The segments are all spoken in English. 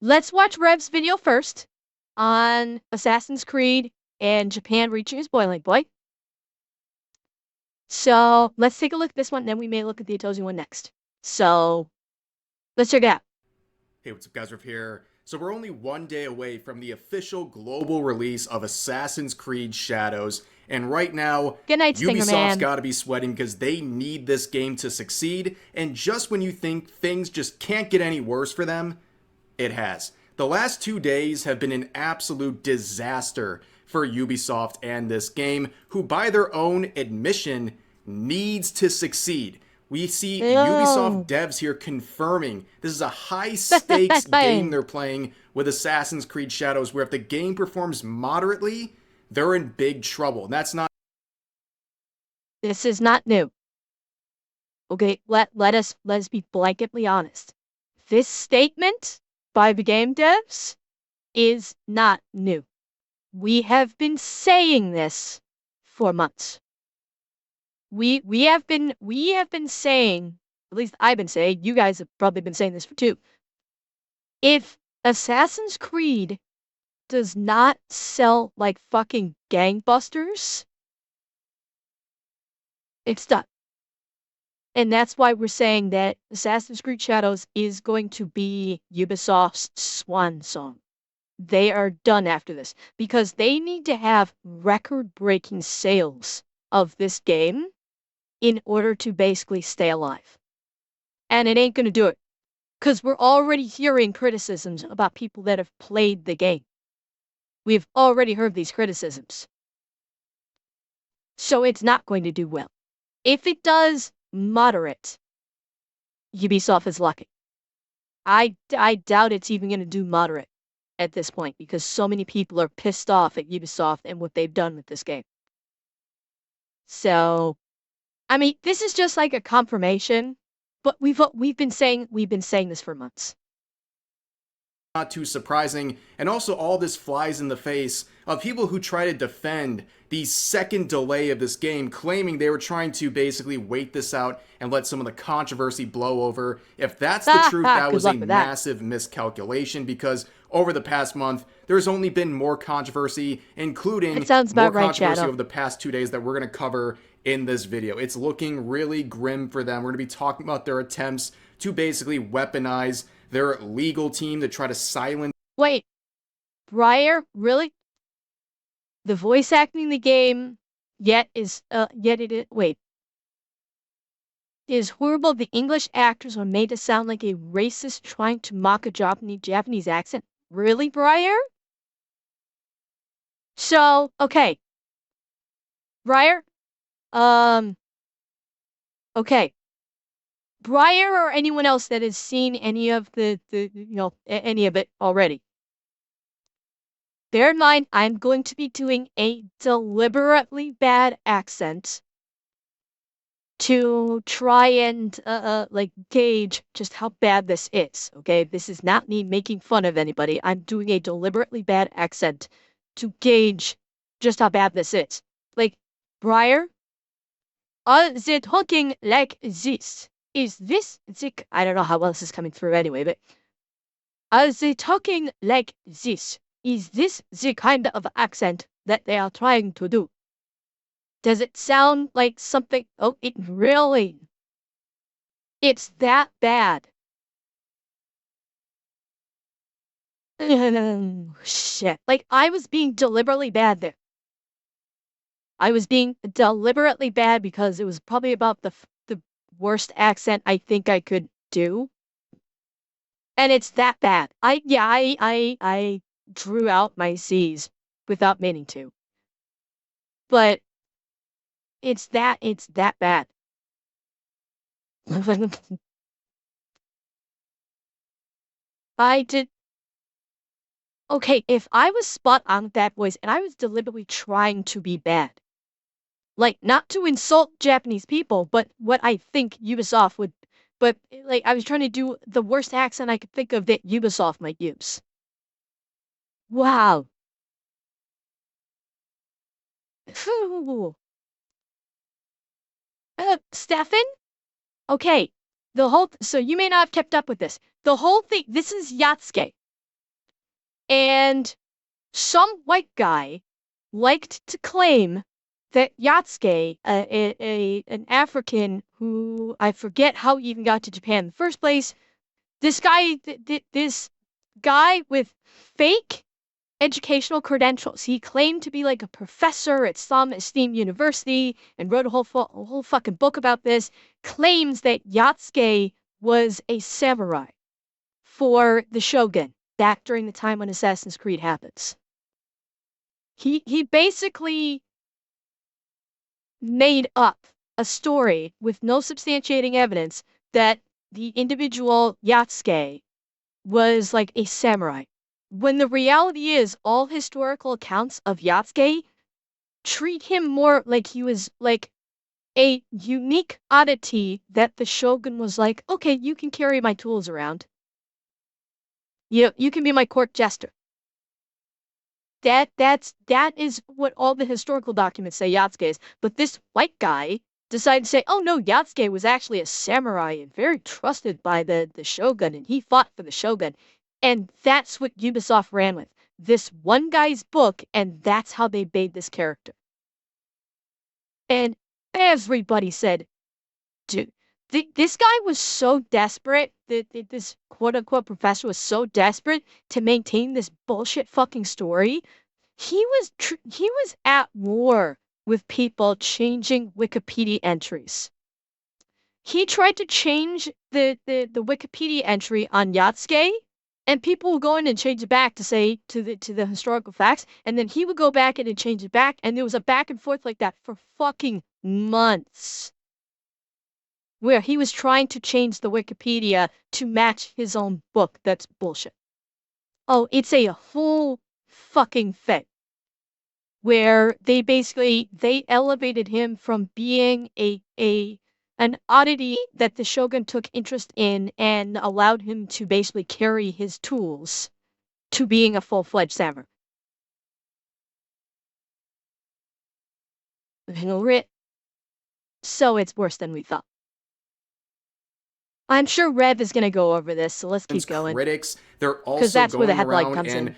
let's watch Rev's video first on Assassin's Creed and Japan reaching its boiling point. So let's take a look at this one, then we may look at the Itozu one next. So let's check it out. Hey, what's up, guys? Riff here. So we're only one day away from the official global release of Assassin's Creed Shadows, and right now, Good night, Stinger Ubisoft's Man. got to be sweating because they need this game to succeed, and just when you think things just can't get any worse for them, it has. The last 2 days have been an absolute disaster for Ubisoft and this game, who by their own admission needs to succeed. We see Ubisoft devs here confirming this is a high stakes game they're playing with Assassin's Creed Shadows, where if the game performs moderately, they're in big trouble. And that's not. This is not new. Okay, let's be blanketly honest. This statement by the game devs is not new. We have been saying this for months. We have been saying, at least I've been saying, you guys have probably been saying this for too. If Assassin's Creed does not sell like fucking gangbusters, it's done. And that's why we're saying that Assassin's Creed Shadows is going to be Ubisoft's swan song. They are done after this because they need to have record-breaking sales of this game in order to basically stay alive. And it ain't gonna do it. Because we're already hearing criticisms about people that have played the game. We've already heard these criticisms. So it's not going to do well. If it does moderate, Ubisoft is lucky. I doubt it's even going to do moderate at this point because so many people are pissed off at Ubisoft and what they've done with this game. So, I mean, this is just like a confirmation, but we've been saying this for months. Not too surprising, and also all this flies in the face of people who try to defend the second delay of this game, claiming they were trying to basically wait this out and let some of the controversy blow over. If that's the truth, that was a massive miscalculation, because over the past month, there's only been more controversy, including more controversy over the past 2 days that we're going to cover in this video. It's looking really grim for them. We're going to be talking about their attempts to basically weaponize their legal team to try to silence. Wait, Briar, really? The voice acting in the game is horrible. The English actors are made to sound like a racist trying to mock a Japanese accent. Really, Briar? So, okay. Briar? Okay. Briar or anyone else that has seen any of any of it already. Bear in mind, I'm going to be doing a deliberately bad accent to try and like gauge just how bad this is. Okay, this is not me making fun of anybody. I'm doing a deliberately bad accent to gauge just how bad this is. Like, Briar, is it talking like this? Is this I don't know how well this is coming through anyway, but are they talking like this? Is this the kind of accent that they are trying to do? Does it sound like something? Oh, it really. It's that bad. Shit. Like, I was being deliberately bad there. I was being deliberately bad because it was probably about the worst accent I think I could do. And it's that bad. I drew out my C's without meaning to. But it's that bad. I did. Okay, if I was spot on with that voice and I was deliberately trying to be bad, like, not to insult Japanese people, but what I think Ubisoft would, but, like, I was trying to do the worst accent I could think of that Ubisoft might use. Wow. Stefan? Okay, so you may not have kept up with this. The whole thing, this is Yatsuke. And some white guy liked to claim that Yatsuke, an African who I forget how he even got to Japan in the first place, this guy with fake educational credentials. He claimed to be like a professor at some esteemed university and wrote a whole fucking book about this. Claims that Yatsuke was a samurai for the shogun back during the time when Assassin's Creed happens. He basically made up a story with no substantiating evidence that the individual Yatsuke was like a samurai. When the reality is, all historical accounts of Yatsuke treat him more like he was like a unique oddity that the shogun was like, okay, you can carry my tools around. You can be my court jester. That is what all the historical documents say Yatsuke is. But this white guy decided to say, oh no, Yatsuke was actually a samurai and very trusted by the shogun, and he fought for the shogun. And that's what Ubisoft ran with. This one guy's book, and that's how they made this character. And everybody said, dude, this guy was so desperate, this quote-unquote professor was so desperate to maintain this bullshit fucking story. He was at war with people changing Wikipedia entries. He tried to change the Wikipedia entry on Yatsuke, and people would go in and change it back to say to the historical facts, and then he would go back in and change it back, and there was a back and forth like that for fucking months, where he was trying to change the Wikipedia to match his own book. That's bullshit. Oh, it's a whole fucking thing where they elevated him from being an oddity that the shogun took interest in and allowed him to basically carry his tools to being a full-fledged samurai. So it's worse than we thought. I'm sure Rev is going to go over this, so let's keep going. Critics, they're also that's where the going headline around comes and in.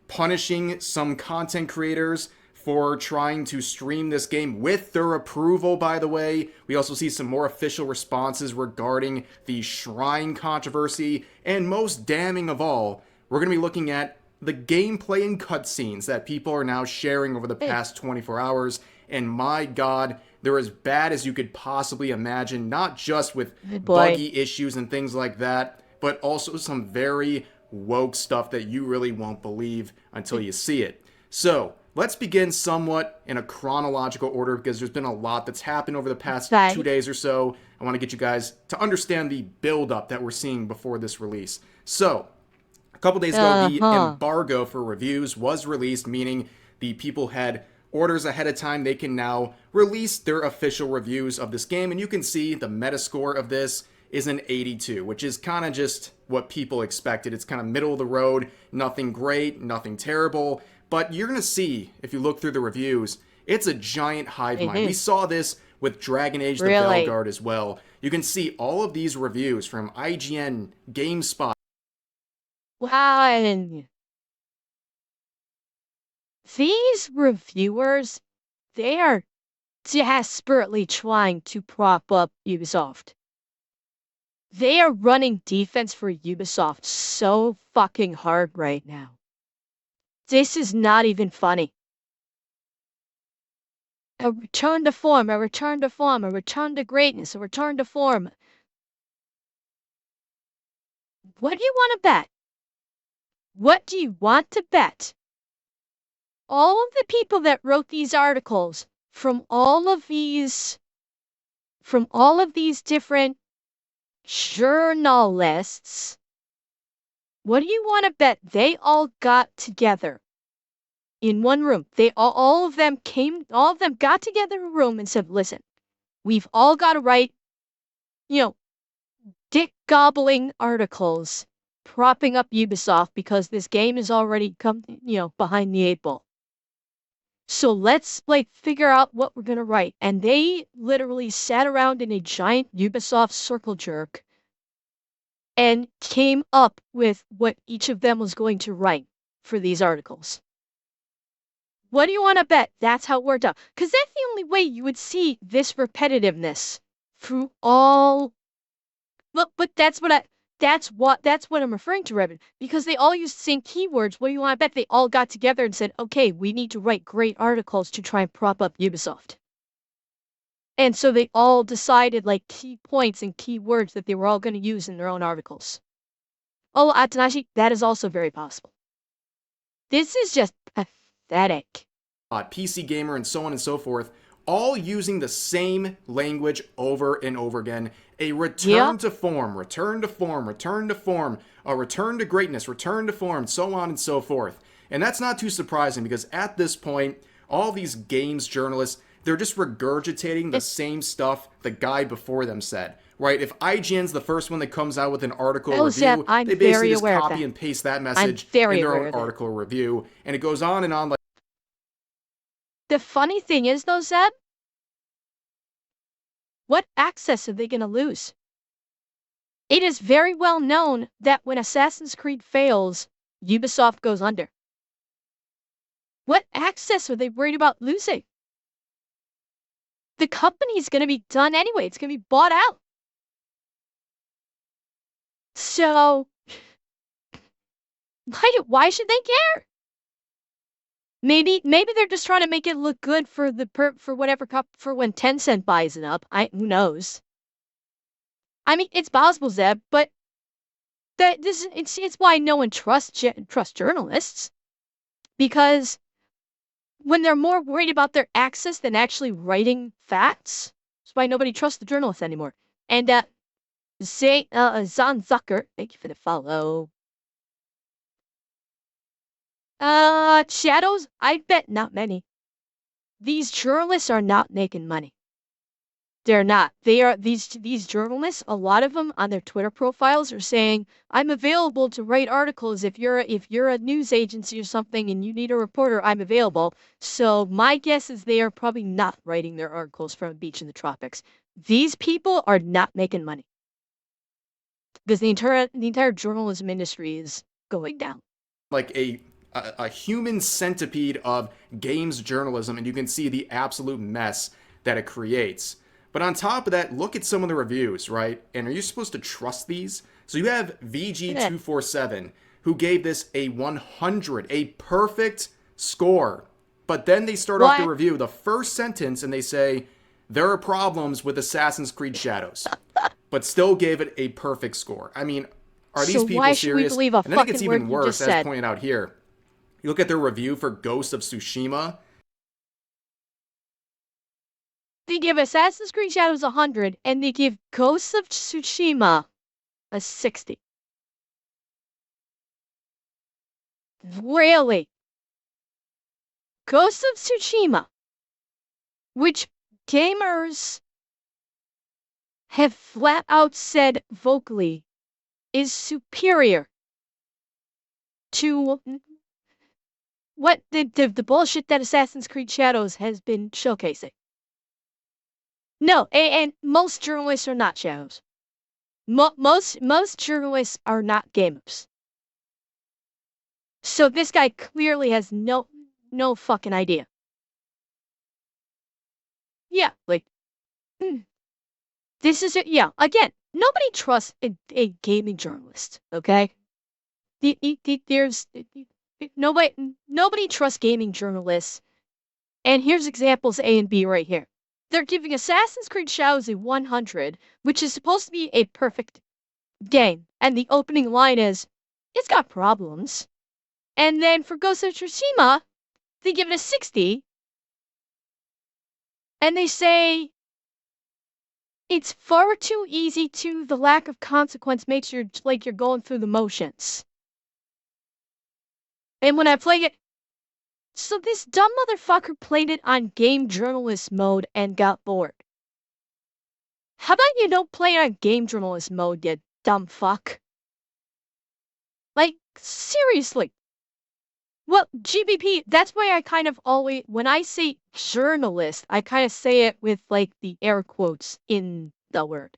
punishing some content creators for trying to stream this game with their approval, by the way. We also see some more official responses regarding the Shrine controversy, and most damning of all, we're going to be looking at the gameplay and cutscenes that people are now sharing over the past 24 hours, and my god, they're as bad as you could possibly imagine, not just with buggy issues and things like that, but also some very woke stuff that you really won't believe until you see it. So, let's begin somewhat in a chronological order because there's been a lot that's happened over the past 2 days or so. I want to get you guys to understand the build-up that we're seeing before this release. So, a couple days ago, the embargo for reviews was released, meaning the people had orders ahead of time. They can now release their official reviews of this game, and you can see the Metascore of this is an 82, which is kind of just what people expected. It's kind of middle of the road, nothing great, nothing terrible, but you're going to see, if you look through the reviews, it's a giant hive mind. We saw this with Dragon Age the Veilguard as well. You can see all of these reviews from IGN, GameSpot. Wow. These reviewers, they are desperately trying to prop up Ubisoft. They are running defense for Ubisoft so fucking hard right now. This is not even funny. A return to form, a return to form, a return to greatness, a return to form. What do you want to bet? What do you want to bet? All of the people that wrote these articles from all of these different journalists, what do you want to bet they all got together in one room? All of them got together in a room and said, listen, we've all got to write, dick gobbling articles propping up Ubisoft because this game is already behind the 8 ball. So let's figure out what we're going to write. And they literally sat around in a giant Ubisoft circle jerk and came up with what each of them was going to write. for these articles. What do you want to bet? That's how it worked out. Because that's the only way you would see this repetitiveness through all. But that's what I'm referring to, Revan. Because they all used the same keywords. What do you want to bet? They all got together and said, okay, we need to write great articles to try and prop up Ubisoft. And so they all decided like key points and key words that they were all going to use in their own articles. Oh, Atanashi, that is also very possible. This is just pathetic. PC Gamer, and so on and so forth, all using the same language over and over again. A return to form, return to form, return to form, a return to greatness, return to form, so on and so forth. And that's not too surprising because at this point, all these games journalists, they're just regurgitating the same stuff the guy before them said. Right? If IGN's the first one that comes out with an article or review, they basically just copy and paste that message in their own article or review. And it goes on and on like. The funny thing is, though, Zeb, what access are they going to lose? It is very well known that when Assassin's Creed fails, Ubisoft goes under. What access are they worried about losing? The company's going to be done anyway. It's going to be bought out. So, why should they care? Maybe they're just trying to make it look good for for when Tencent buys it up. Who knows? I mean, it's possible, Zeb, but it's why no one trusts journalists, because when they're more worried about their access than actually writing facts, that's why nobody trusts the journalists anymore. And Zan Zucker, thank you for the follow. Shadows, I bet not many. These journalists are not making money. They're not. They are these journalists, a lot of them on their Twitter profiles are saying, I'm available to write articles if you're a news agency or something and you need a reporter, I'm available. So my guess is they are probably not writing their articles from a beach in the tropics. These people are not making money. Because the entire journalism industry is going down. Like a human centipede of games journalism, and you can see the absolute mess that it creates. But on top of that, look at some of the reviews, right? And are you supposed to trust these? So you have VG247, who gave this a 100, a perfect score. But then they start off the review, the first sentence, and they say, there are problems with Assassin's Creed Shadows, but still gave it a perfect score. I mean, are these people serious? Should we believe a and I think it's even worse, as pointed out here. You look at their review for Ghost of Tsushima. They give Assassin's Creed Shadows 100, and they give Ghost of Tsushima a 60. Really? Ghost of Tsushima, which gamers have flat out said vocally is superior to what the bullshit that Assassin's Creed Shadows has been showcasing. No, and most journalists are not Shadows. Most journalists are not gamers. So this guy clearly has no fucking idea. Yeah, like this is yeah. Again, nobody trusts a gaming journalist. Okay, there's nobody trusts gaming journalists. And here's examples A and B right here. They're giving Assassin's Creed Shadows a 100, which is supposed to be a perfect game. And the opening line is, it's got problems. And then for Ghost of Tsushima, they give it a 60. And they say, it's far too easy to the lack of consequence makes you like you're going through the motions. And when I play it, so this dumb motherfucker played it on game journalist mode and got bored. How about you don't play it on game journalist mode, you dumb fuck? Like, seriously. Well, GBP, that's why I kind of always, when I say journalist, I kind of say it with like the air quotes in the word.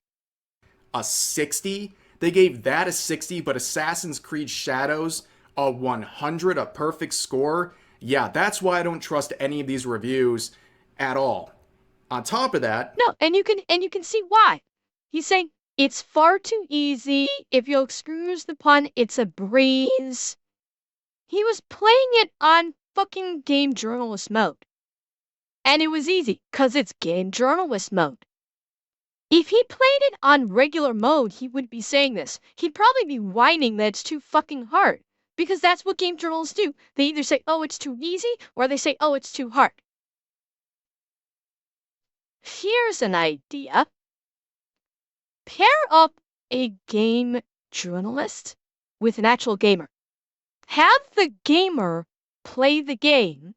A 60? They gave that a 60, but Assassin's Creed Shadows a 100, a perfect score. Yeah, that's why I don't trust any of these reviews at all. On top of that, No, and you can see why. He's saying it's far too easy. If you'll excuse the pun, it's a breeze. He was playing it on fucking game journalist mode. And it was easy, cause it's game journalist mode. If he played it on regular mode, he wouldn't be saying this. He'd probably be whining that it's too fucking hard. Because that's what game journalists do. They either say, oh, it's too easy, or they say, oh, it's too hard. Here's an idea. Pair up a game journalist with an actual gamer. Have the gamer play the game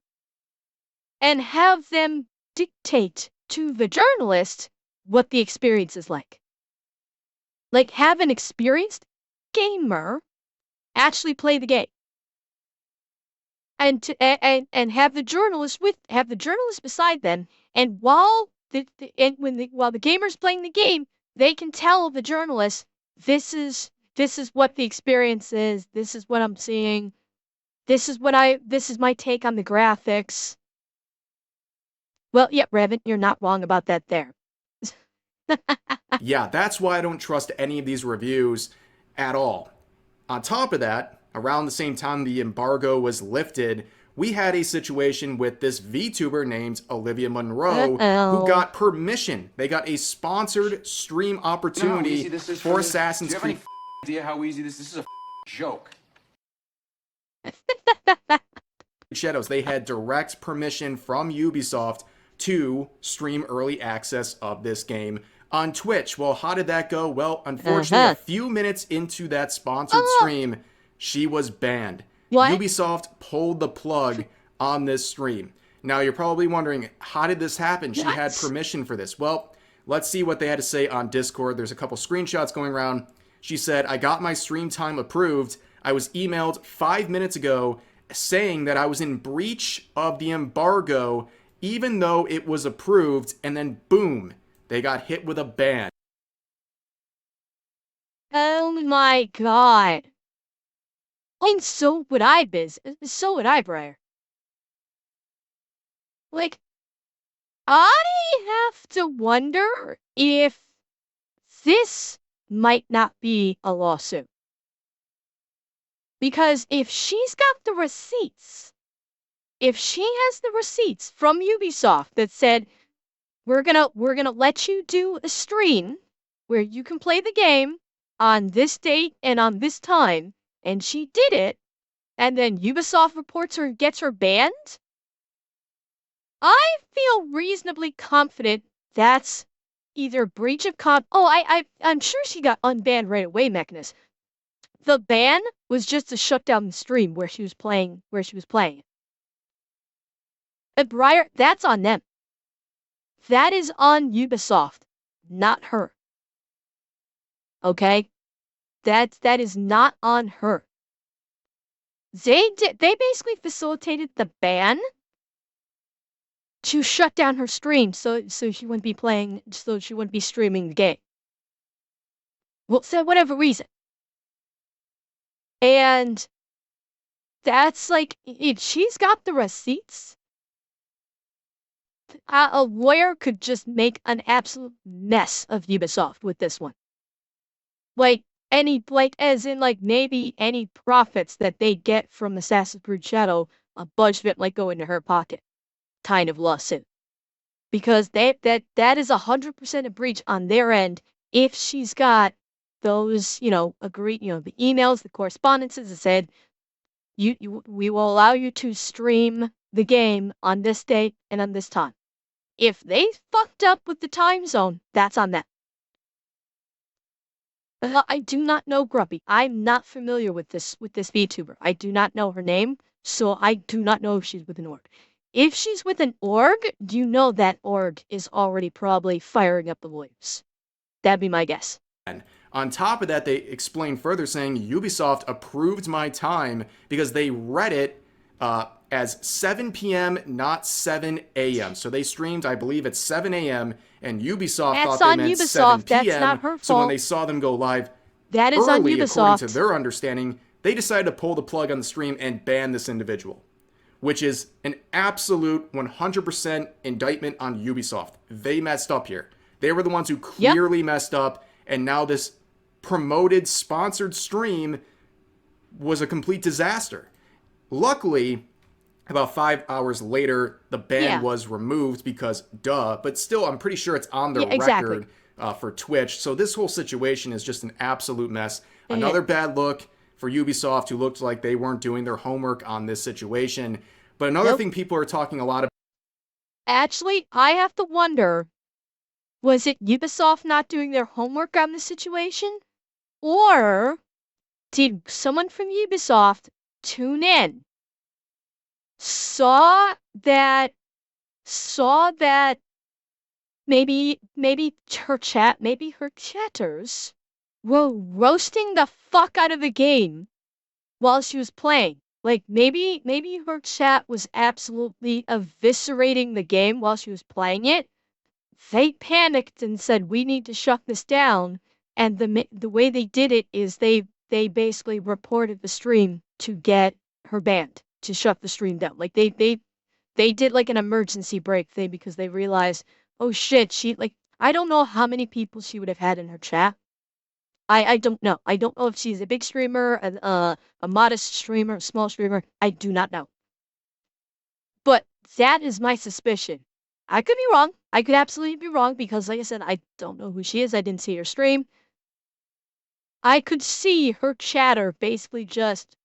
and have them dictate to the journalist what the experience is like. Like, have an experienced gamer actually play the game. And have the journalist beside them, and while the gamer's playing the game, they can tell the journalist, this is what the experience is, this is what I'm seeing, this is my take on the graphics. Well, yeah, Revan, you're not wrong about that there. yeah, that's why I don't trust any of these reviews at all. On top of that, around the same time the embargo was lifted, we had a situation with this VTuber named Olivia Monroe who got permission. They got a sponsored stream opportunity for Assassin's Creed. Do you have any idea how easy this is? This is a joke. Shadows. They had direct permission from Ubisoft to stream early access of this game on Twitch. Well, how did that go? Well, unfortunately, a few minutes into that sponsored stream, she was banned. What? Ubisoft pulled the plug on this stream. Now, you're probably wondering, how did this happen? She had permission for this. Well, let's see what they had to say on Discord. There's a couple screenshots going around. She said, I got my stream time approved. I was emailed 5 minutes ago saying that I was in breach of the embargo even though it was approved, and then boom, they got hit with a ban. Oh my god. And so would I, Biz. So would I, Briar. Like, I have to wonder if this might not be a lawsuit. Because if she's got the receipts, if she has the receipts from Ubisoft that said, we're gonna let you do a stream where you can play the game on this date and on this time, and she did it, and then Ubisoft reports her and gets her banned, I feel reasonably confident that's either breach of I'm sure she got unbanned right away, Mechanist. The ban was just to shut down the stream where she was playing. Briar, that's on them. That is on Ubisoft, not her. Okay? That is not on her. They basically facilitated the ban to shut down her stream so she wouldn't be streaming the game. Well, for whatever reason. And that's like, if she's got the receipts, a lawyer could just make an absolute mess of Ubisoft with this one. As in maybe any profits that they get from Assassin's Creed Shadow, a bunch of it might go into her pocket. Kind of lawsuit. Because that is 100% a breach on their end if she's got those, the emails, the correspondences that said, we will allow you to stream the game on this date and on this time. If they fucked up with the time zone, that's on them. I do not know Grumpy. I'm not familiar with this VTuber. I do not know her name, so I do not know if she's with an org. If she's with an org, do you know that org is already probably firing up the lawyers? That'd be my guess. On top of that, they explained further saying Ubisoft approved my time because they read it as 7 p.m., not 7 a.m. So they streamed, I believe, at 7 a.m., and Ubisoft thought they meant 7 p.m. That's not her fault. So when they saw them go live that is early, on Ubisoft. according to their understanding, they decided to pull the plug on the stream and ban this individual, which is an absolute 100% indictment on Ubisoft. They messed up here. They were the ones who clearly messed up, and now this promoted, sponsored stream was a complete disaster. Luckily, about 5 hours later, the ban was removed because but still, I'm pretty sure it's on the record for Twitch. So this whole situation is just an absolute mess. Another bad look for Ubisoft, who looked like they weren't doing their homework on this situation. But another thing people are talking a lot about. Actually, I have to wonder, was it Ubisoft not doing their homework on the situation? Or did someone from Ubisoft tune in, saw that maybe her chatters were roasting the fuck out of the game while she was playing. Like maybe her chat was absolutely eviscerating the game while she was playing it. They panicked and said, "We need to shut this down." And the way they did it is they basically reported the stream to get her banned, to shut the stream down. Like they did like an emergency break thing because they realized, oh shit, I don't know how many people she would have had in her chat. I don't know. I don't know if she's a big streamer, a modest streamer, a small streamer. I do not know. But that is my suspicion. I could be wrong. I could absolutely be wrong because, like I said, I don't know who she is. I didn't see her stream. I could see her chatter basically just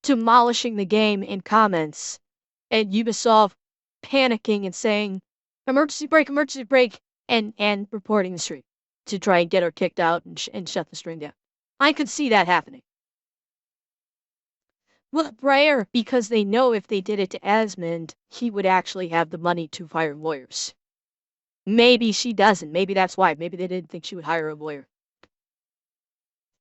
demolishing the game in comments, and Ubisoft panicking and saying, emergency break, and reporting the stream to try and get her kicked out and shut the stream down. I could see that happening. Well, Breyer, because they know if they did it to Asmund, he would actually have the money to hire lawyers. Maybe she doesn't. Maybe that's why. Maybe they didn't think she would hire a lawyer.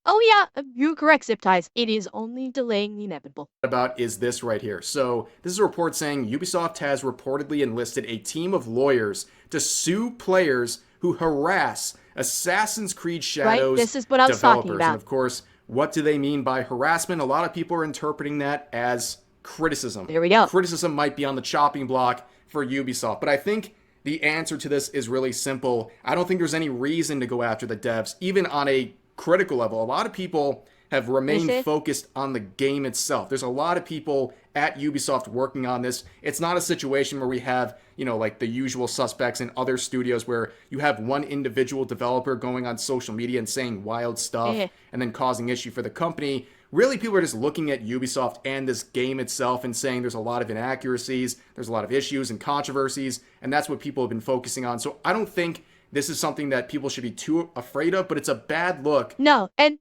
Oh yeah, you're correct, Zip Ties. It is only delaying the inevitable. About is this right here. So this is a report saying Ubisoft has reportedly enlisted a team of lawyers to sue players who harass Assassin's Creed Shadows this is what I was developers. talking about. And of course, what do they mean by harassment? A lot of people are interpreting that as criticism. There we go. Criticism might be on the chopping block for Ubisoft, but I think the answer to this is really simple. I don't think there's any reason to go after the devs, even on a critical level. A lot of people have remained focused on the game itself. There's a lot of people at Ubisoft working on this. It's not a situation where we have, like the usual suspects in other studios where you have one individual developer going on social media and saying wild stuff and then causing issue for the company. Really, people are just looking at Ubisoft and this game itself and saying there's a lot of inaccuracies, there's a lot of issues and controversies, and that's what people have been focusing on. So I don't think this is something that people should be too afraid of, but it's a bad look. No, and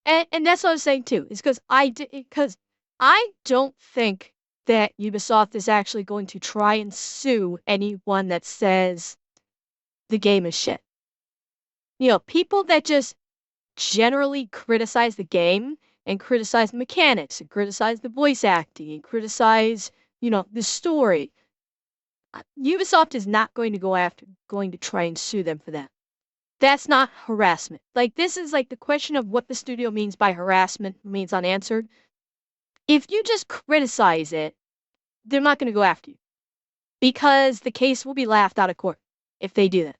that's what I was saying too. Is because I don't think that Ubisoft is actually going to try and sue anyone that says the game is shit. People that just generally criticize the game and criticize the mechanics and criticize the voice acting and criticize, the story. Ubisoft is not going to try and sue them for that. That's not harassment. Like, this is like the question of what the studio means by harassment remains unanswered. If you just criticize it, they're not going to go after you because the case will be laughed out of court if they do that.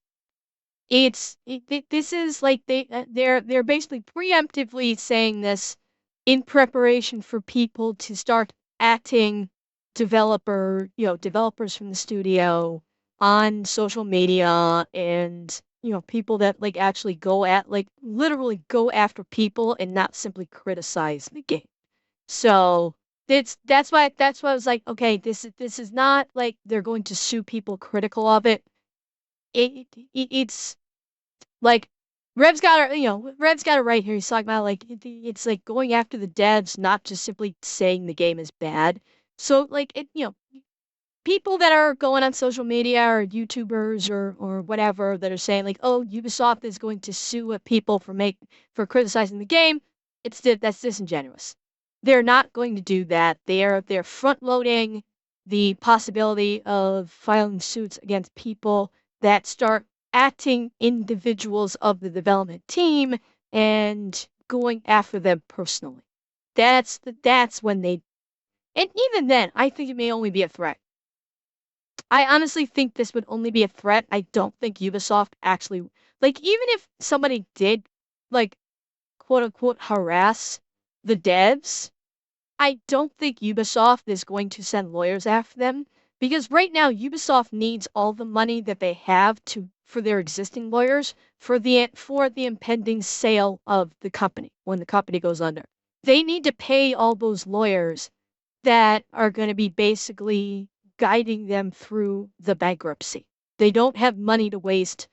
This is like they're basically preemptively saying this in preparation for people to start acting developers from the studio on social media and people that actually literally go after people and not simply criticize the game. So that's why I was like, okay, this is not like they're going to sue people critical of it. It's like Rev's got it right here. He's talking about it's like going after the devs, not just simply saying the game is bad. So people that are going on social media or YouTubers or whatever that are saying oh, Ubisoft is going to sue people for criticizing the game, that's disingenuous. They're not going to do that. They're front loading the possibility of filing suits against people that start acting individuals of the development team and going after them personally. that's when they, and even then, I think it may only be a threat. I honestly think this would only be a threat. I don't think Ubisoft actually, like, even if somebody did, like, quote unquote, harass the devs, I don't think Ubisoft is going to send lawyers after them because right now Ubisoft needs all the money that they have to for their existing lawyers for the impending sale of the company when the company goes under. They need to pay all those lawyers that are going to be basically guiding them through the bankruptcy. They don't have money to waste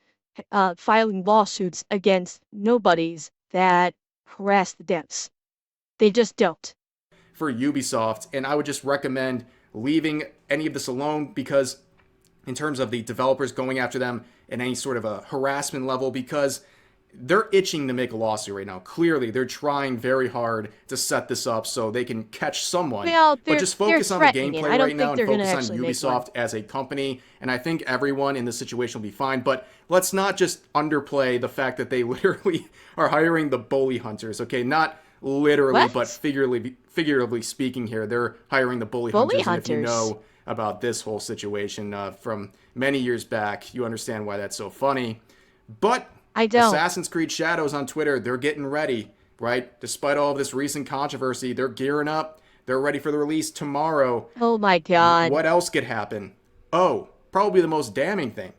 filing lawsuits against nobodies that harass the devs. They just don't. For Ubisoft, and I would just recommend leaving any of this alone because in terms of the developers going after them in any sort of a harassment level, because they're itching to make a lawsuit right now. Clearly, they're trying very hard to set this up so they can catch someone. Well, but just focus on the gameplay I don't right now think and they're gonna focus on actually make one. Ubisoft as a company. And I think everyone in this situation will be fine. But let's not just underplay the fact that they literally are hiring the bully hunters. Okay, not literally, What? but figuratively speaking here, they're hiring the bully hunters. And if you know about this whole situation from many years back, you understand why that's so funny. But I don't. Assassin's Creed Shadows on Twitter, they're getting ready, right? Despite all of this recent controversy, they're gearing up. They're ready for the release tomorrow. Oh my god. What else could happen? Oh, probably the most damning thing.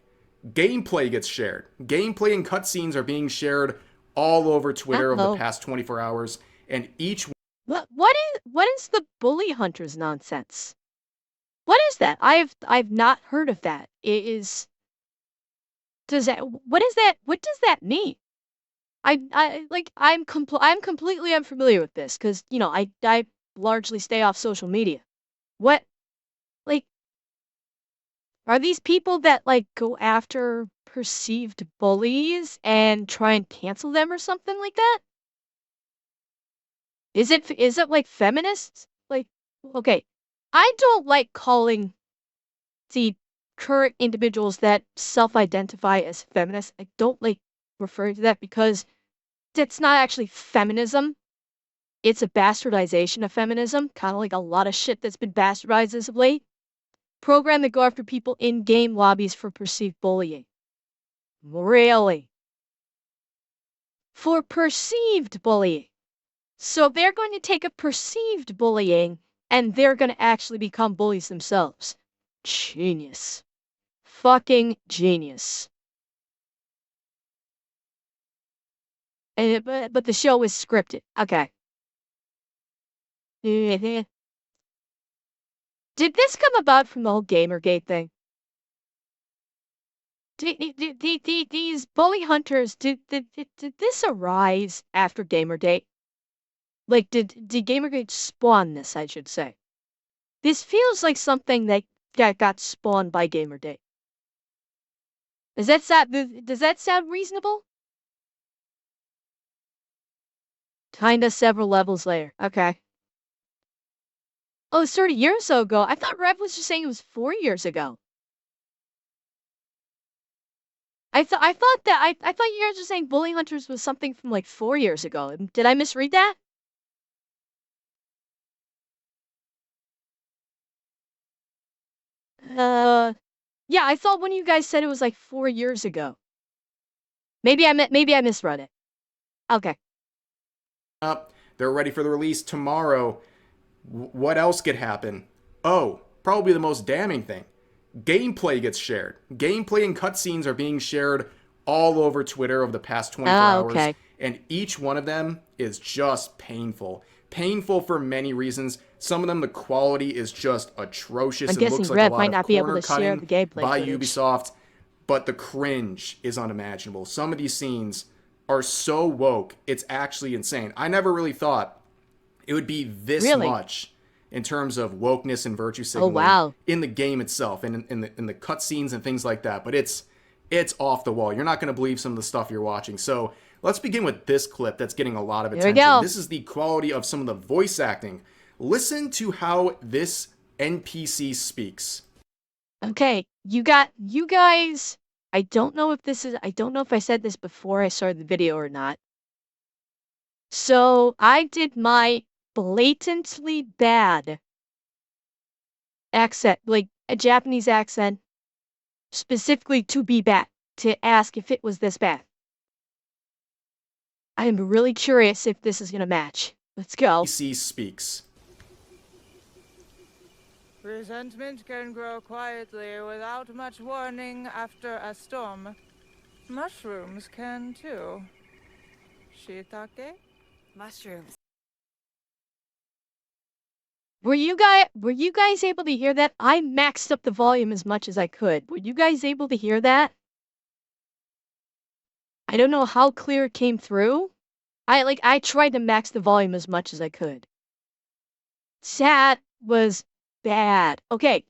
Gameplay gets shared. Gameplay and cutscenes are being shared all over Twitter over the past 24 hours, and each what is the bully hunters nonsense? What is that? I've not heard of that. It is what is that? What does that mean? I'm completely unfamiliar with this because you know I largely stay off social media. What, like, are these people that like go after perceived bullies and try and cancel them or something like that? Is it like feminists? Like, okay, I don't like calling the current individuals that self-identify as feminists. I don't like referring to that because that's not actually feminism. It's a bastardization of feminism, kind of like a lot of shit that's been bastardized as of late. Program that go after people in game lobbies for perceived bullying. Really? For perceived bullying. So they're going to take a perceived bullying and they're going to actually become bullies themselves. Genius. Fucking genius. And but the show is scripted. Okay. Did this come about from the whole Gamergate thing? These bully hunters, did this arise after Gamergate? Like, did Gamergate spawn this, I should say? This feels like something that got spawned by Gamergate. Does that sound reasonable? Kinda several levels later. Okay. Oh, it's 30 years ago. I thought Rev was just saying it was 4 years ago. I thought you guys were saying Bully Hunters was something from like 4 years ago. Did I misread that? Yeah, I thought one of you guys said it was like 4 years ago. Maybe I misread it. Okay. up. They're ready for the release tomorrow. What else could happen? Oh, probably the most damning thing. Gameplay gets shared. Gameplay and cutscenes are being shared all over Twitter over the past 24 hours. And each one of them is just painful. Painful for many reasons. Some of them, the quality is just atrocious. I'm guessing looks like Rev a lot might of not be able corner to share cutting the gameplay by footage. Ubisoft, but the cringe is unimaginable. Some of these scenes are so woke, it's actually insane. I never really thought it would be this much in terms of wokeness and virtue signaling in the game itself and in the cutscenes and things like that. But it's off the wall. You're not going to believe some of the stuff you're watching. So let's begin with this clip that's getting a lot of attention. Here we go. This is the quality of some of the voice acting. Listen to how this NPC speaks. Okay, you guys. I don't know if I said this before I started the video or not. So I did my blatantly bad accent, like a Japanese accent, specifically to be bad, to ask if it was this bad. I am really curious if this is gonna match. Let's go. NPC speaks. Resentment can grow quietly without much warning after a storm. Mushrooms can too. Shiitake? Mushrooms. Were you guys able to hear that? I maxed up the volume as much as I could. Were you guys able to hear that? I don't know how clear it came through. I tried to max the volume as much as I could. That was bad. Okay.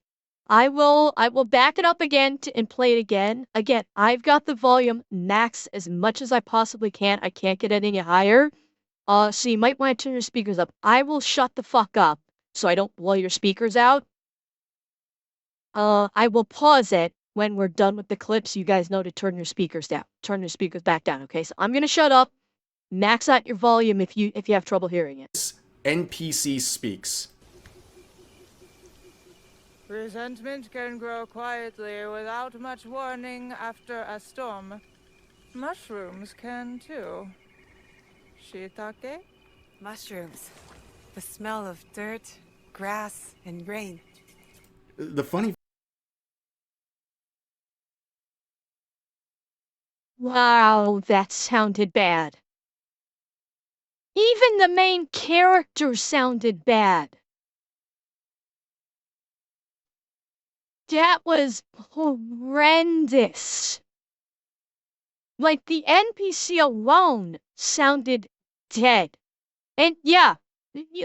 I will back it up again and play it again. Again, I've got the volume max as much as I possibly can. I can't get it any higher. So you might want to turn your speakers up. I will shut the fuck up so I don't blow your speakers out. I will pause it when we're done with the clips. You guys know to turn your speakers down. Turn your speakers back down, okay? So I'm gonna shut up. Max out your volume if you have trouble hearing it. NPC speaks. Resentment can grow quietly without much warning after a storm. Mushrooms can too. Shiitake? Mushrooms. The smell of dirt, grass, and rain. The funny Wow, that sounded bad. Even the main character sounded bad. That was horrendous. Like, the NPC alone sounded dead. And yeah,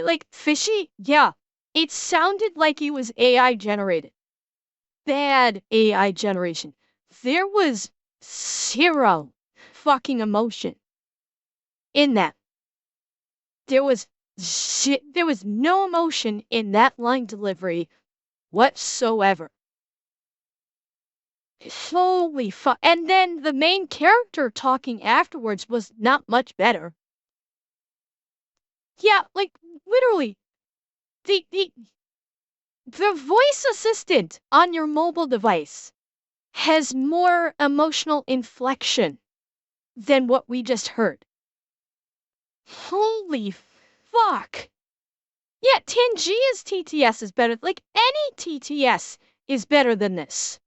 like, fishy? Yeah. It sounded like it was AI generated. Bad AI generation. There was zero fucking emotion in that. There was no emotion in that line delivery whatsoever. Holy fuck. And then the main character talking afterwards was not much better. Yeah, like, literally, the voice assistant on your mobile device has more emotional inflection than what we just heard. Holy fuck. Yeah, Tangia's TTS is better. Like, any TTS is better than this.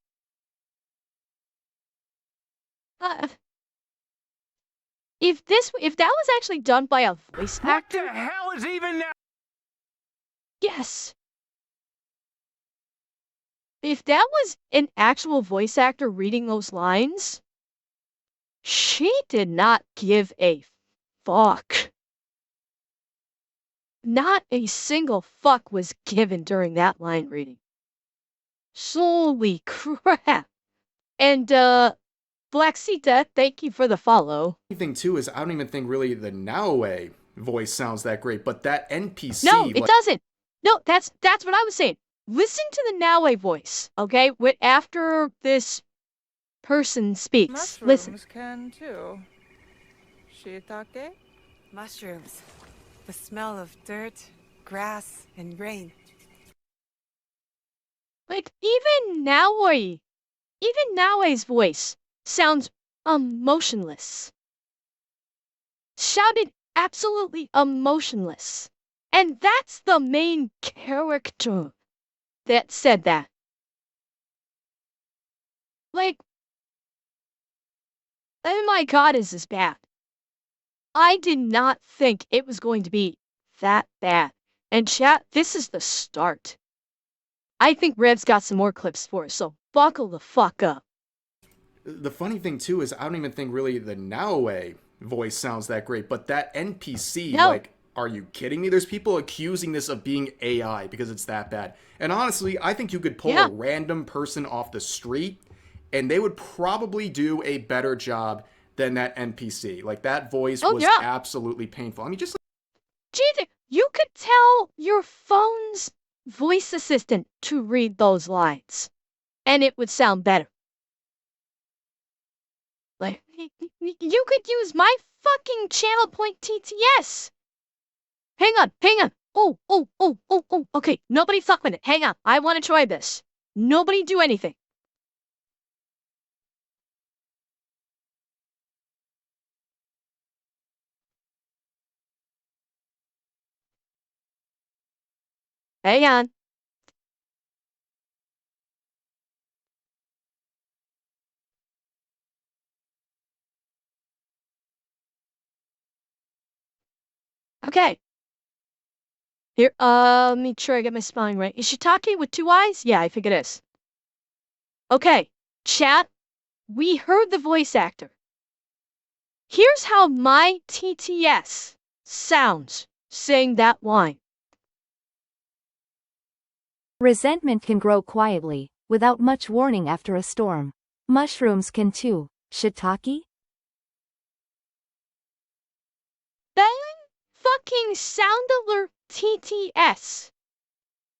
If that was actually done by a voice actor, What the hell is even that? yes. If that was an actual voice actor reading those lines, she did not give a fuck. Not a single fuck was given during that line reading. Holy crap. And, Blacksita, thank you for the follow. thing too is I don't even think really the Naoe voice sounds that great, but that NPC. No, it doesn't. No, that's what I was saying. Listen to the Naoe voice, okay? After this person speaks. Mushrooms Listen. can too. Shiitake? Mushrooms. The smell of dirt, grass, and rain. Like, even Naoe's voice sounds emotionless. Shouted absolutely emotionless. And that's the main character that said that. Like, oh my god, is this bad? I did not think it was going to be that bad. And chat, this is the start. I think Rev's got some more clips for us, so buckle the fuck up. The funny thing too is I don't even think really the Naoe voice sounds that great, but that NPC, No. like, are you kidding me? There's people accusing this of being AI because it's that bad. And honestly, I think you could pull a random person off the street and they would probably do a better job than that NPC. Like, that voice was absolutely painful. I mean, just Jesus, you could tell your phone's voice assistant to read those lines, and it would sound better. Like, you could use my fucking channel point TTS. Hang on. Okay, nobody fuck with it. Hang on. I want to try this. Nobody do anything. Hang on. Okay. Here, let me try to get my spelling right. Is Shiitake with 2 eyes? Yeah, I think it is. Okay, chat, we heard the voice actor. Here's how my TTS sounds saying that line. Resentment can grow quietly, without much warning after a storm. Mushrooms can too. Shiitake? That fucking sound alert TTS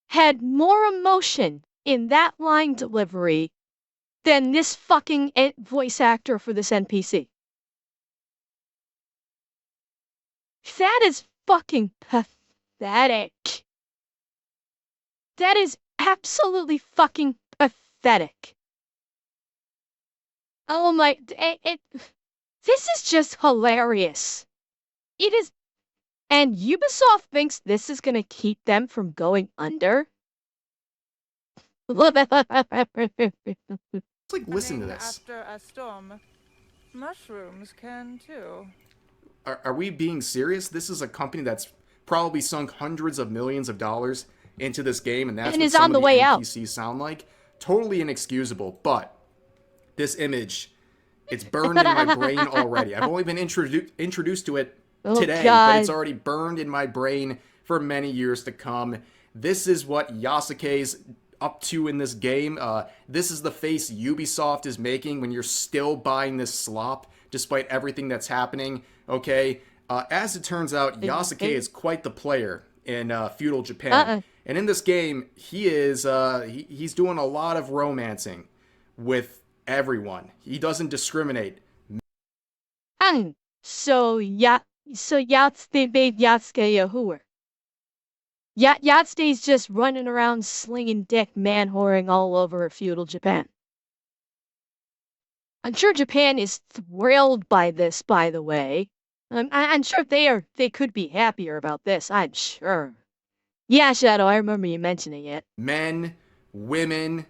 had more emotion in that line delivery than this fucking voice actor for this NPC. That is fucking pathetic. That is absolutely fucking pathetic. Oh my, this is just hilarious. It is, and Ubisoft thinks this is gonna keep them from going under? It's like, listen to this. After a storm, mushrooms can too. Are we being serious? This is a company that's probably sunk hundreds of millions of dollars into this game, and that's And what is some on the of the way out. NPCs sound like. Totally inexcusable, but this image, it's burned in my brain already. I've only been introduced to it today, but it's already burned in my brain for many years to come. This is what Yasuke's up to in this game. This is the face Ubisoft is making when you're still buying this slop despite everything that's happening. Okay, as it turns out, Yasuke is quite the player in feudal Japan, and in this game, he is he's doing a lot of romancing with everyone. He doesn't discriminate. So Yatsuke made Yatsuke a hooer. Yatsuke's just running around slinging dick, man-whoring all over feudal Japan. I'm sure Japan is thrilled by this, by the way. I'm sure they could be happier about this, I'm sure. Yeah, Shadow, I remember you mentioning it. Men, women,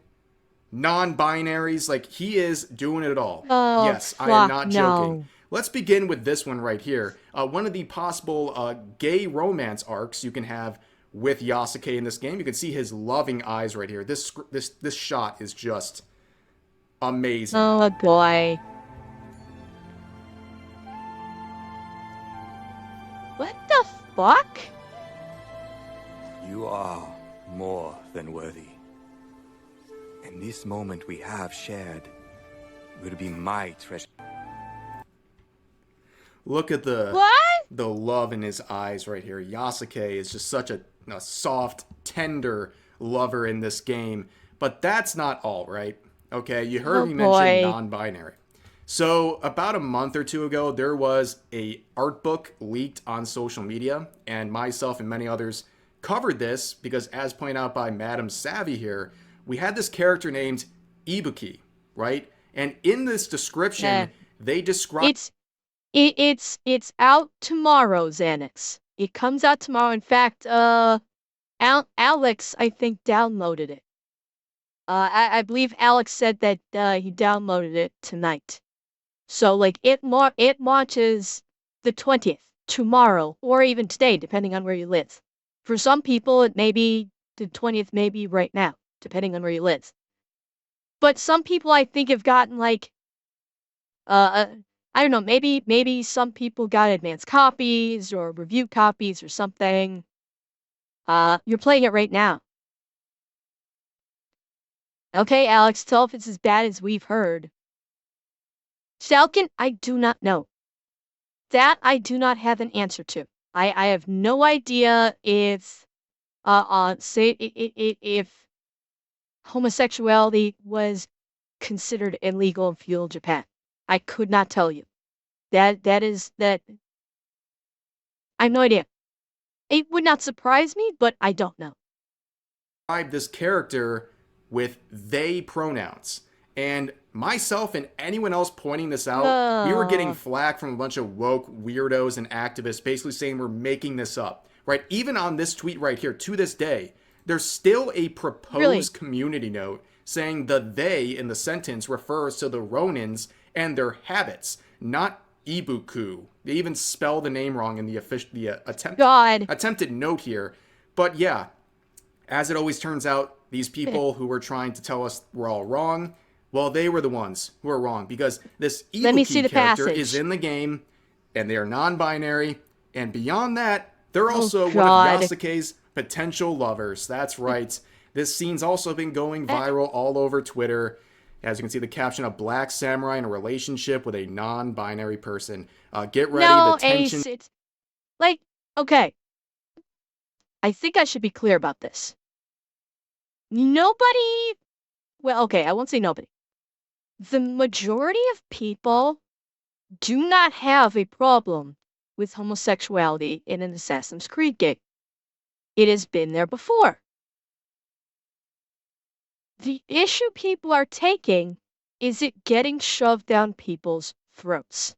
non-binaries, like, he is doing it all. Oh, yes, I am not joking. no. Let's begin with this one right here. One of the possible gay romance arcs you can have with Yasuke in this game. You can see his loving eyes right here. This shot is just amazing. Oh boy. What the fuck? You are more than worthy. And this moment we have shared will be my treasure. Look at the What? love in his eyes right here. Yasuke is just such a soft, tender lover in this game. But that's not all, right? Okay, you heard me mention non-binary. So about a month or two ago, there was a art book leaked on social media, and myself and many others covered this because, as pointed out by Madam Savvy here, we had this character named Ibuki, right? And in this description, they describe... It's out tomorrow, Xanax. It comes out tomorrow. In fact, Alex, I think, downloaded it. I believe Alex said that he downloaded it tonight. So, like, it launches the 20th, tomorrow, or even today, depending on where you live. For some people, it may be the 20th, maybe right now, depending on where you live. But some people, I think, have gotten, like, I don't know, maybe some people got advanced copies or review copies or something. You're playing it right now. Okay, Alex, tell if it's as bad as we've heard. Falcon, I do not know. That I do not have an answer to. I have no idea if if homosexuality was considered illegal in feudal Japan. I could not tell you. That I have no idea. It would not surprise me, but I don't know. Describe this character with they pronouns. And myself and anyone else pointing this out, we were getting flack from a bunch of woke weirdos and activists basically saying we're making this up, right? Even on this tweet right here, to this day, there's still a proposed community note saying the they in the sentence refers to the Ronins and their habits, not Ibuku. They even spell the name wrong in the attempted note here. But yeah, as it always turns out, these people who were trying to tell us we're all wrong, well, they were the ones who are wrong, because this Ibuki character is in the game, and they are non-binary, and beyond that, they're also one of Yasuke's potential lovers. That's right. This scene's also been going viral all over Twitter. As you can see, the caption, "A black samurai in a relationship with a non-binary person." Get ready, the tension... Ace, it's... Like, okay. I think I should be clear about this. Nobody... Well, okay, I won't say nobody. The majority of people do not have a problem with homosexuality in an Assassin's Creed game. It has been there before. The issue people are taking is it getting shoved down people's throats.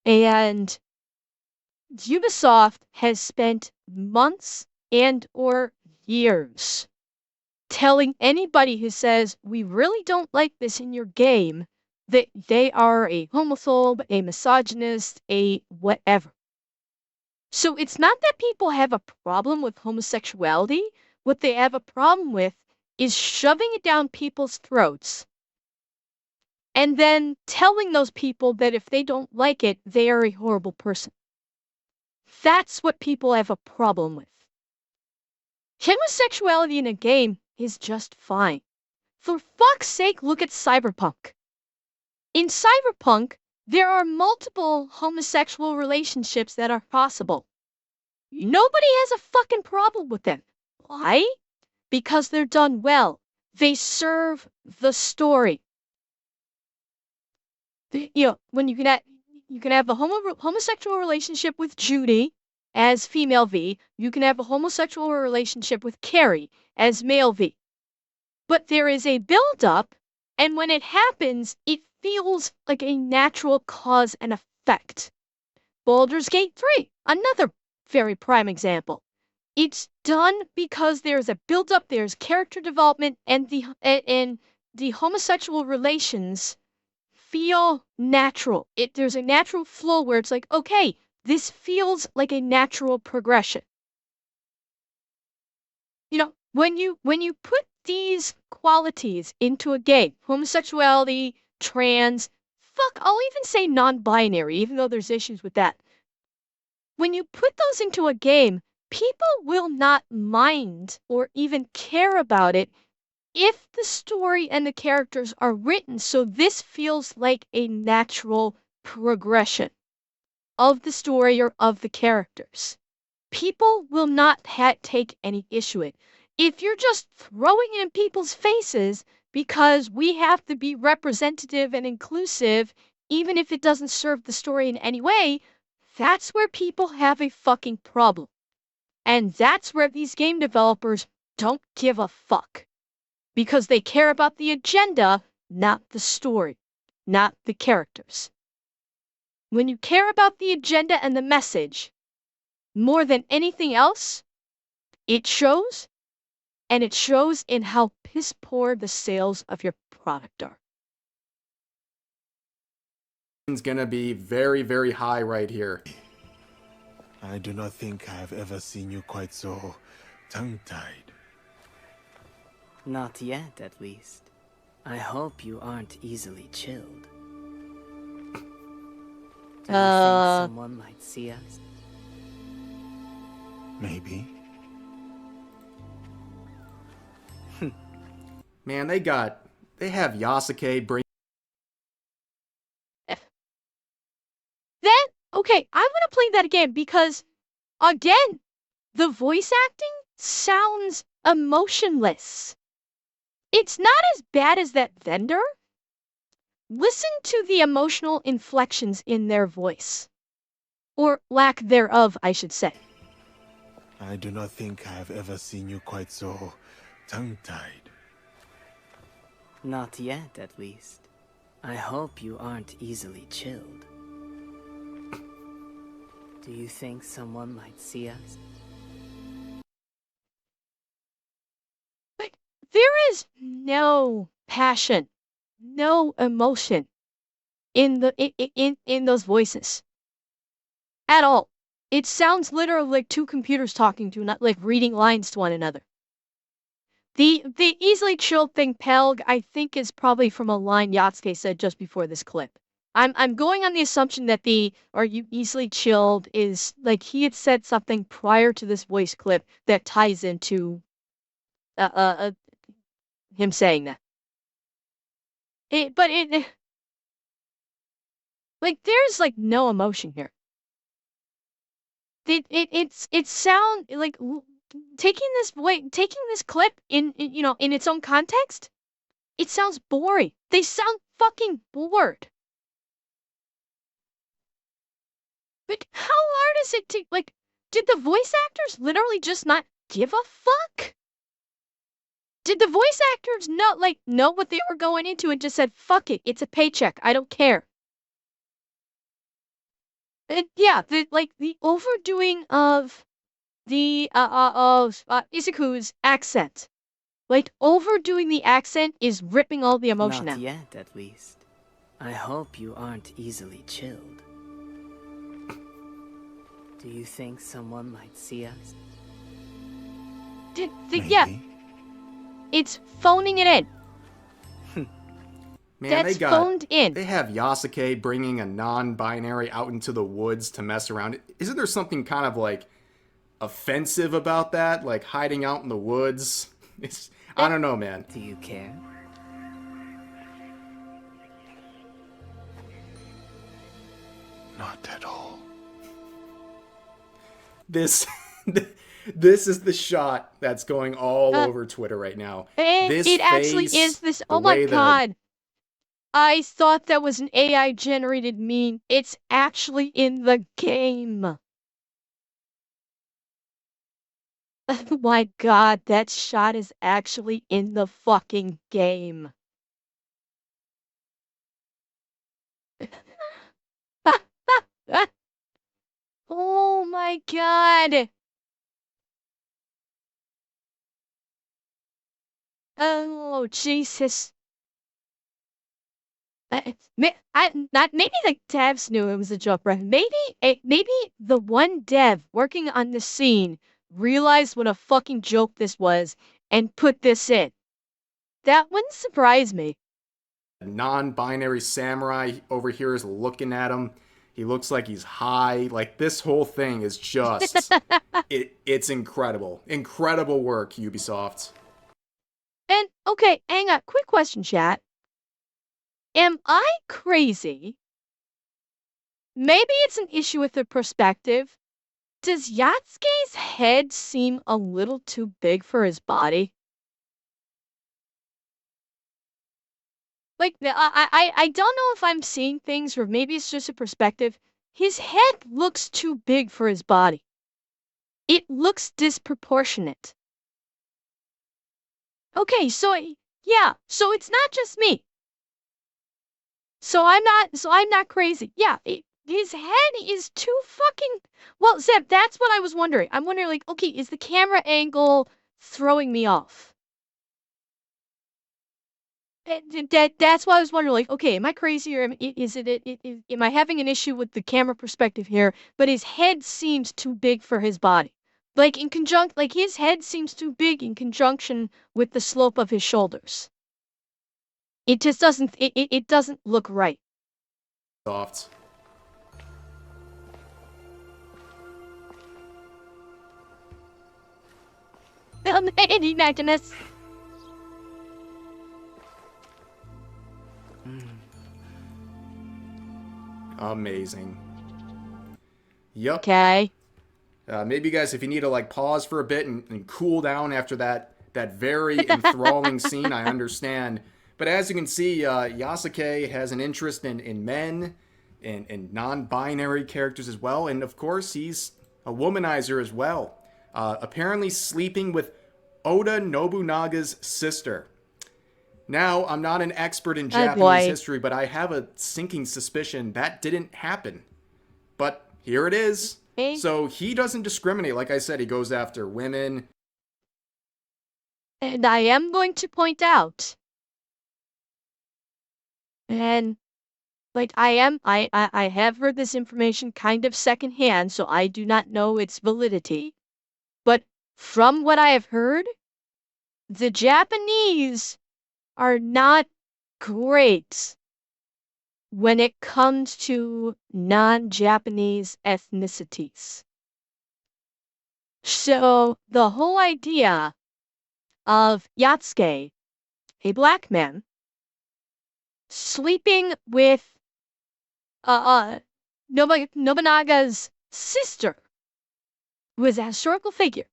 And Ubisoft has spent months and or years telling anybody who says, we really don't like this in your game, that they are a homophobe, a misogynist, a whatever. So it's not that people have a problem with homosexuality. What they have a problem with is shoving it down people's throats and then telling those people that if they don't like it, they are a horrible person. That's what people have a problem with. Homosexuality in a game is just fine. For fuck's sake, look at Cyberpunk. In Cyberpunk, there are multiple homosexual relationships that are possible. Nobody has a fucking problem with them. Why? Because they're done well. They serve the story. When you can have a homosexual relationship with Judy as female V, you can have a homosexual relationship with Carrie as male V. But there is a build-up, and when it happens, it feels like a natural cause and effect. Baldur's Gate 3, another very prime example. It's done because there's a build-up, there's character development, and the homosexual relations feel natural. There's a natural flow where it's like, okay, this feels like a natural progression. When you put these qualities into a game, homosexuality, trans, I'll even say non-binary, even though there's issues with that. When you put those into a game, people will not mind or even care about it if the story and the characters are written so this feels like a natural progression of the story or of the characters. People will not take any issue with it. If you're just throwing it in people's faces because we have to be representative and inclusive, even if it doesn't serve the story in any way, that's where people have a fucking problem. And that's where these game developers don't give a fuck. Because they care about the agenda, not the story, not the characters. When you care about the agenda and the message, more than anything else, it shows, and it shows in how piss poor the sales of your product are. It's gonna be very, very high right here. I do not think I have ever seen you quite so tongue-tied. Not yet, at least. I hope you aren't easily chilled. Do you think someone might see us? Maybe. Man, they have Yasuke bring... Then, okay, I'm gonna play that again because, again, the voice acting sounds emotionless. It's not as bad as that vendor. Listen to the emotional inflections in their voice. Or lack thereof, I should say. I do not think I have ever seen you quite so tongue-tied. Not yet, at least. I hope you aren't easily chilled. Do you think someone might see us? Like, there is no passion, no emotion in in those voices at all. It sounds literally like two computers talking to, not like reading lines to one another. The easily chilled thing, Pelg, I think is probably from a line Yatsuke said just before this clip. I'm going on the assumption that the "are you easily chilled" is like he had said something prior to this voice clip that ties into him saying that. But like there's like no emotion here. It sound like taking this clip in its own context, it sounds boring. They sound fucking bored. But how hard is it to like? Did the voice actors literally just not give a fuck? Did the voice actors know what they were going into and just said, fuck it, it's a paycheck, I don't care? And yeah, the overdoing of the Isaku's accent. Like overdoing the accent is ripping all the emotion Not out. yet, at least. I hope you aren't easily chilled. Do you think someone might see us? Yeah, it's phoning it in. Man, That's phoned in. They have Yasuke bringing a non-binary out into the woods to mess around. Isn't there something kind of like offensive about that? Like hiding out in the woods? I don't know, man. Do you care? Not at all. This is the shot that's going all over Twitter right now. It actually is this. Oh my god. I thought that was an AI generated meme. It's actually in the game. Oh my god, that shot is actually in the fucking game. Oh my god. Oh Jesus. Maybe the devs knew it was a joke, right? Maybe the one dev working on the scene realized what a fucking joke this was and put this in. That wouldn't surprise me. Non-binary samurai over here is looking at him. He looks like he's high. Like this whole thing is just it's incredible. Incredible work, Ubisoft. And okay, hang on. Quick question, chat. Am I crazy? Maybe it's an issue with the perspective. Does Yatsuke's head seem a little too big for his body? Like, I don't know if I'm seeing things or maybe it's just a perspective. His head looks too big for his body. It looks disproportionate. Okay, so yeah, so it's not just me. So I'm not crazy. Yeah, his head is too fucking... Well, Zeb, that's what I was wondering. I'm wondering, like, okay, is the camera angle throwing me off? That's why I was wondering, like, okay, am I crazy or am I having an issue with the camera perspective here? But his head seems too big for his body. Like, his head seems too big in conjunction with the slope of his shoulders. It just doesn't, it doesn't look right. Soft. Magnus. Amazing. Yup. Okay. Maybe you guys, if you need to like pause for a bit and cool down after that very enthralling scene, I understand. But as you can see, Yasuke has an interest in men and non-binary characters as well. And of course, he's a womanizer as well. apparently sleeping with Oda Nobunaga's sister. Now, I'm not an expert in Japanese boy. history, but I have a sinking suspicion that didn't happen. But here it is. Okay. So he doesn't discriminate. Like I said, he goes after women. And I am going to point out, and like I have heard this information kind of secondhand, so I do not know its validity. But from what I have heard, the Japanese are not great when it comes to non-Japanese ethnicities. So the whole idea of Yatsuke, a black man, sleeping with Nobunaga's sister, who is a historical figure,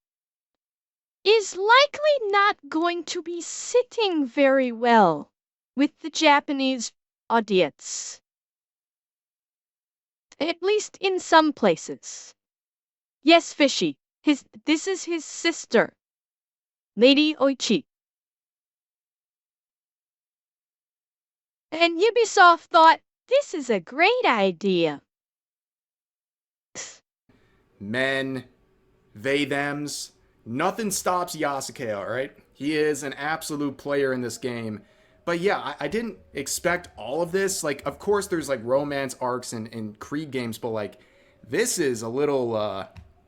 is likely not going to be sitting very well with the Japanese audience. At least in some places. Yes, Fishy, this is his sister, Lady Oichi. And Ubisoft thought, this is a great idea. Men, they, thems. Nothing stops Yasuke, alright? He is an absolute player in this game. But yeah, I didn't expect all of this. Like, of course there's like romance arcs in Creed games, but like, this is a little,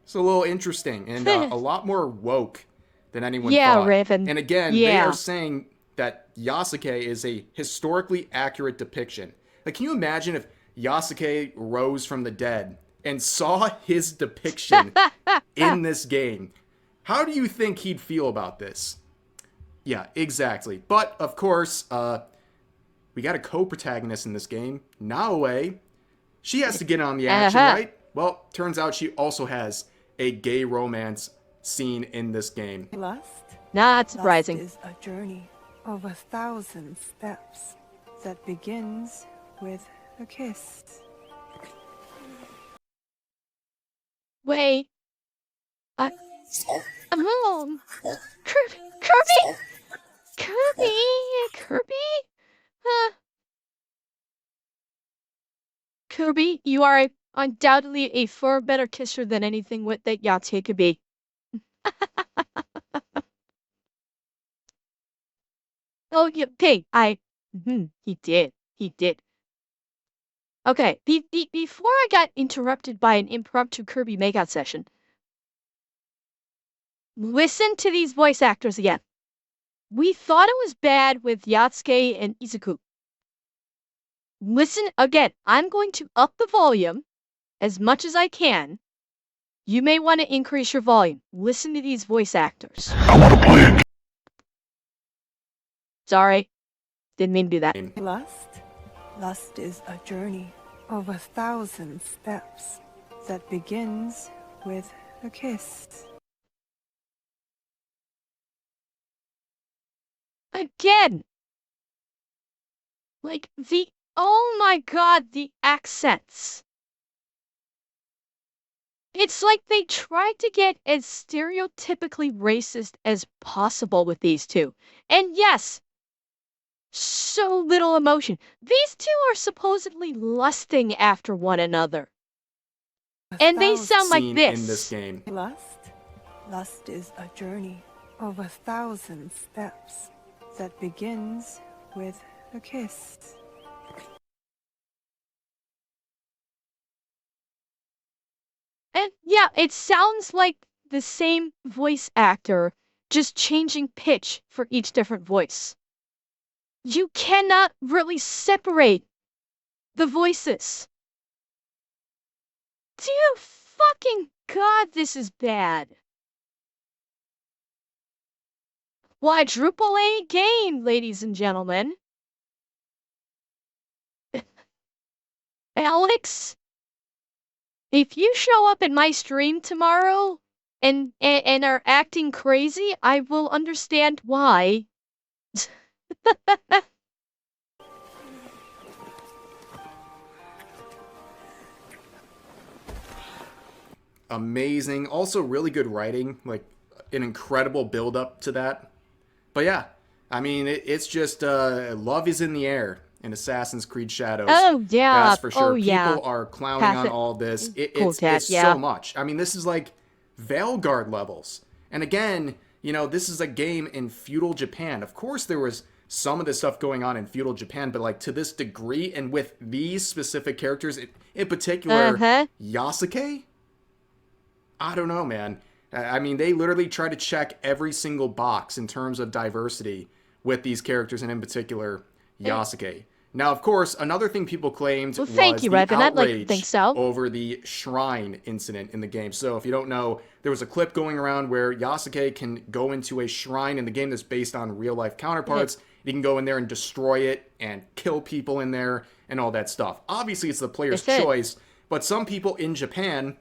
it's a little interesting and a lot more woke than anyone thought. Raven. And again, yeah. They are saying that Yasuke is a historically accurate depiction. Like, can you imagine if Yasuke rose from the dead and saw his depiction in this game? How do you think he'd feel about this? Yeah, exactly. But, of course, we got a co-protagonist in this game, Naoe. She has to get on the action, right? Well, turns out she also has a gay romance scene in this game. Lust? Not surprising. Lust is a journey of 1,000 steps that begins with a kiss. Wait. I'm home. Kirby? Kirby? Kirby, you are undoubtedly a far better kisser than anything that Yatsuke could be. Oh, yeah, okay, he did. Okay, before I got interrupted by an impromptu Kirby makeout session, listen to these voice actors again. We thought it was bad with Yatsuke and Izuku. Listen again. I'm going to up the volume as much as I can. You may want to increase your volume. Listen to these voice actors. I want to play it. Sorry. Didn't mean to do that. Lust? Lust is a journey of 1,000 steps that begins with a kiss. Again. Like oh my god, the accents. It's like they tried to get as stereotypically racist as possible with these two. And yes, so little emotion. These two are supposedly lusting after one another. And they sound like this. In this game. Lust is a journey of 1,000 steps that begins with a kiss. And yeah, it sounds like the same voice actor, just changing pitch for each different voice. You cannot really separate the voices. Dear fucking God, this is bad. Quadruple A game, ladies and gentlemen. Alex, if you show up at my stream tomorrow and are acting crazy, I will understand why. amazing. Also, really good writing, like an incredible build up to that. But yeah, I mean, it's just love is in the air in Assassin's Creed Shadows. Oh yeah. That's for sure. Oh yeah. People are clowning Pass on it. all this. Cool cat, It's yeah. so much. I mean, this is like Veilguard levels. And again, you know, this is a game in feudal Japan. Of course, there was some of this stuff going on in feudal Japan, but like to this degree and with these specific characters, in particular, Yasuke? I don't know, man. I mean, they literally try to check every single box in terms of diversity with these characters, and in particular, Yasuke. Now, of course, another thing people claimed was thank you, the Revan. I'd like to outrage think so. over the shrine incident in the game. So, if you don't know, there was a clip going around where Yasuke can go into a shrine in the game that's based on real-life counterparts. He can go in there and destroy it and kill people in there and all that stuff. Obviously, it's the player's choice, but some people in Japan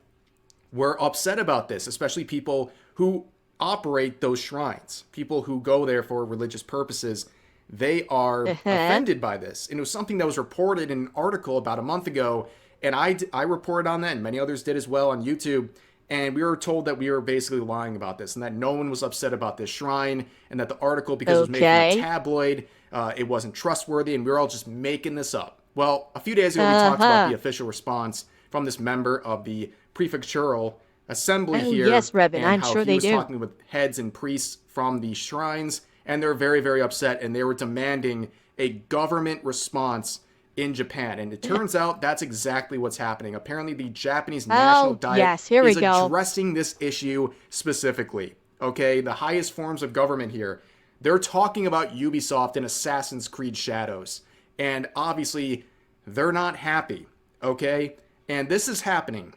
were upset about this, especially people who operate those shrines, people who go there for religious purposes. They are offended by this. And it was something that was reported in an article about a month ago, and I reported on that, and many others did as well on YouTube, and we were told that we were basically lying about this, and that no one was upset about this shrine, and that the article, because it was made from a tabloid, it wasn't trustworthy, and we were all just making this up. Well, a few days ago, we talked about the official response from this member of the prefectural assembly here. Yes, Revan, and I'm how sure he they was do. talking with heads and priests from the shrines, and they're very, very upset, and they were demanding a government response in Japan. And it turns out that's exactly what's happening. Apparently, the Japanese National Diet is addressing this issue specifically. Okay, the highest forms of government here. They're talking about Ubisoft and Assassin's Creed Shadows. And obviously, they're not happy. Okay? And this is happening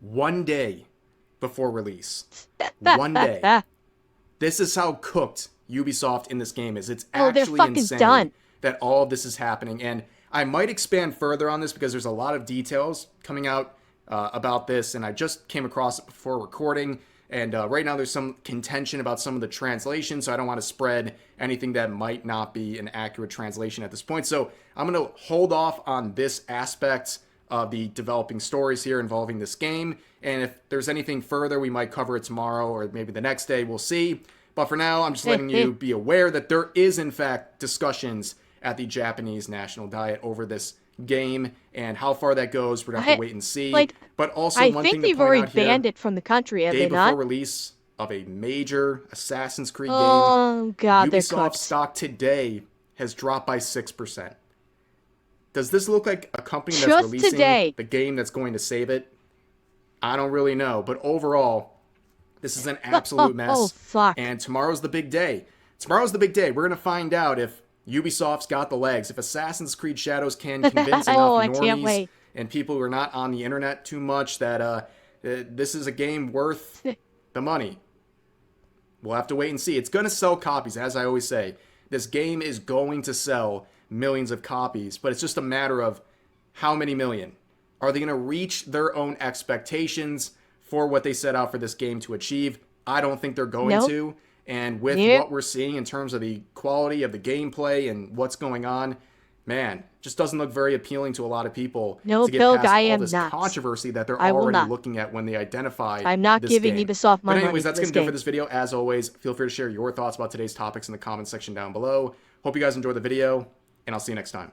one day before release. One day. This is how cooked Ubisoft in this game is. It's actually insane that all of this is happening. And I might expand further on this because there's a lot of details coming out about this, and I just came across it before recording. And right now there's some contention about some of the translation, so I don't want to spread anything that might not be an accurate translation at this point. So I'm going to hold off on this aspect of the developing stories here involving this game. And if there's anything further, we might cover it tomorrow or maybe the next day. We'll see. But for now, I'm just letting you be aware that there is, in fact, discussions at the Japanese National Diet over this game, and how far that goes, we're going to have to wait and see. But also, I one think thing to they've point already out here, banned it from the country, have day they not? before release of a major Assassin's Creed game, Oh God, they're Ubisoft cooked. stock today has dropped by 6%. Does this look like a company that's Just releasing today. the game that's going to save it? I don't really know, but overall, this is an absolute mess. Oh, fuck. And tomorrow's the big day. Tomorrow's the big day. We're going to find out if Ubisoft's got the legs, if Assassin's Creed Shadows can convince enough I can't normies wait. and people who are not on the internet too much that this is a game worth the money. We'll have to wait and see. It's going to sell copies, as I always say. This game is going to sell millions of copies, but it's just a matter of how many million. Are they going to reach their own expectations for what they set out for this game to achieve? I don't think they're going to. And with what we're seeing in terms of the quality of the gameplay and what's going on, man, just doesn't look very appealing to a lot of people to get past all this controversy that they're already looking at when they identify I'm not this giving game. Ubisoft my But money anyways, for that's this going to do it game. for this video. As always, feel free to share your thoughts about today's topics in the comment section down below. Hope you guys enjoyed the video, and I'll see you next time.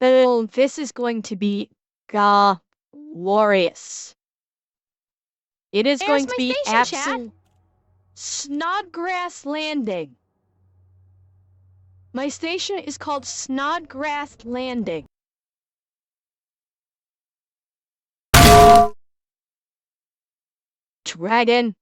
Boom, this is going to be glorious. It is going to be absolute Snodgrass Landing. My station is called Snodgrass Landing. Dragon.